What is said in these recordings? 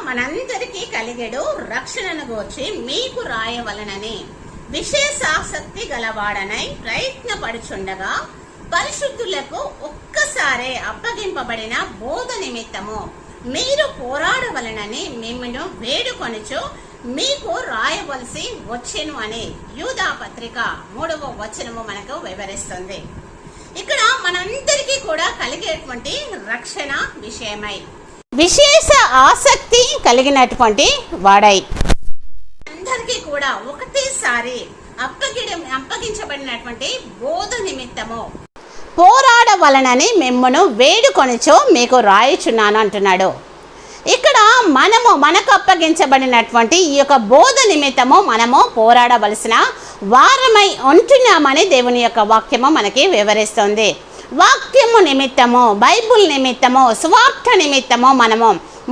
మనందరికీ కలిగెడు రక్షణను గూర్చి మీకు రాయవలనని విశేషాసక్తి గలవాడనై ప్రయత్నపడుచుండగా పరిశుద్ధులకు ఒక్కసారే అప్పగింపబడిన బోధ నిమిత్తము మీరు పోరాడవలనని మిమ్మల్ని వేడుకొనుచు మీకు రాయవలసి వచ్చెను అని యూదా పత్రిక 3వ వచనము మనకు వివరిస్తుంది. ఇక్కడ మనందరికీ కూడా కలిగేటువంటి రక్షణ విషయమై విశేష ఆసక్తి కలిగినటువంటి వాడై అందరికీ కూడా ఒకటేసారి అప్పగించబడినటువంటి బోధ నిమిత్తము పోరాడవలనని మిమ్మను వేడుకొనుచు మీకు రాయుచున్నాను అంటున్నాడు. ఇక్కడ మనకు అప్పగించబడినటువంటి ఈ యొక్క బోధ నిమిత్తము మనము పోరాడవలసిన వారమై ఉంటున్నామని దేవుని యొక్క వాక్యము మనకి వివరిస్తుంది. వాక్యము నిమిత్తము, బైబుల్ నిమిత్తము, సువార్త నిమిత్తము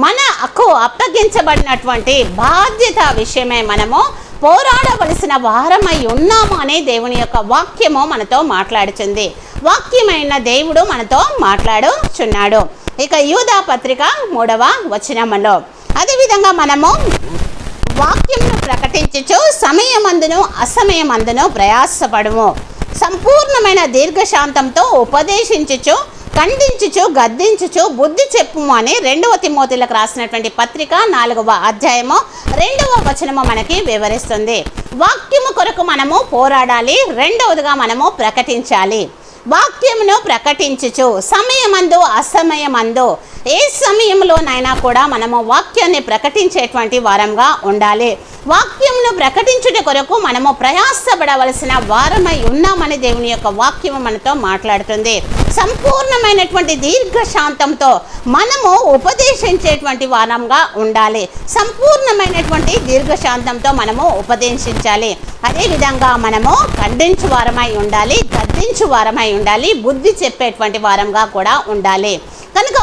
మనకు అప్పగించబడినటువంటి బాధ్యత విషయమై మనము పోరాడవలసిన వారమై ఉన్నాము అని దేవుని యొక్క వాక్యము మనతో మాట్లాడుతుంది. వాక్యమైన దేవుడు మనతో మాట్లాడుచున్నాడు. ఇక యూదా పత్రిక 3వ వచనములో అదేవిధంగా మనము వాక్యమును ప్రకటించుచు సమయమందును అసమయమందును ప్రయాసపడము, సంపూర్ణమైన దీర్ఘశాంతంతో ఉపదేశించుచు ఖండించుచు గద్దించుచు బుద్ధి చెప్పుము అని 2వ తిమోతిలకు రాసినటువంటి పత్రిక 4వ అధ్యాయము 2వ వచనము మనకి వివరిస్తుంది. వాక్యము కొరకు మనము పోరాడాలి, రెండవదిగా మనము ప్రకటించాలి. వాక్యమును ప్రకటించుచు సమయమందు అసమయమందు ఏ సమయంలోనైనా కూడా మనము వాక్యాన్ని ప్రకటించేటువంటి వారంగా ఉండాలి. వాక్యమును ప్రకటించుట కొరకు మనము ప్రయాసపడవలసిన వారమై ఉన్నామని దేవుని యొక్క వాక్యము మనతో మాట్లాడుతుంది. సంపూర్ణమైనటువంటి దీర్ఘశాంతంతో మనము ఉపదేశించేటువంటి వారంగా ఉండాలి. సంపూర్ణమైనటువంటి దీర్ఘశాంతంతో మనము ఉపదేశించాలి. అదేవిధంగా మనము ఖండించు వారమై ఉండాలి, గద్దించు వారమై ఉండాలి, బుద్ధి చెప్పేటువంటి వారంగా కూడా ఉండాలి. కనుక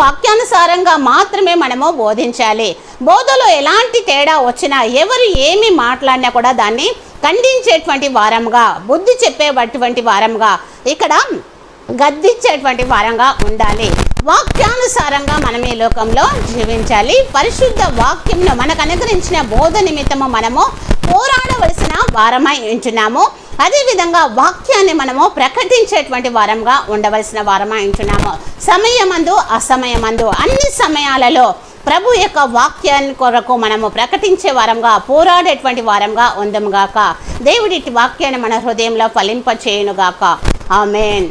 వాక్యానుసారంగా మాత్రమే మనము బోధించాలి. బోధలో ఎలాంటి తేడా వచ్చినా, ఎవరు ఏమి మాట్లాడినా కూడా దాన్ని ఖండించేటువంటి వారంగా, బుద్ధి చెప్పేటువంటి వారంగా, ఇక్కడ గద్దించేటువంటి వారంగా ఉండాలి. వాక్యానుసారంగా మనం ఈ లోకంలో జీవించాలి. పరిశుద్ధ వాక్యంను మనకు అనుగ్రహించిన బోధ నిమిత్తము మనము పోరాడవలసిన వారమై ఉంటున్నాము. అదేవిధంగా వాక్యాన్ని మనము ప్రకటించేటువంటి వారంగా ఉండవలసిన వారమై ఉంటున్నాము. సమయమందు అసమయమందు అన్ని సమయాలలో ప్రభు యొక్క వాక్యాన్ని కొరకు మనము ప్రకటించే వారంగా, పోరాడేటువంటి వారంగా ఉందముగాక. దేవుడి వాక్యాన్ని మన హృదయంలో ఫలింపచేయునుగాక. ఆమేన్.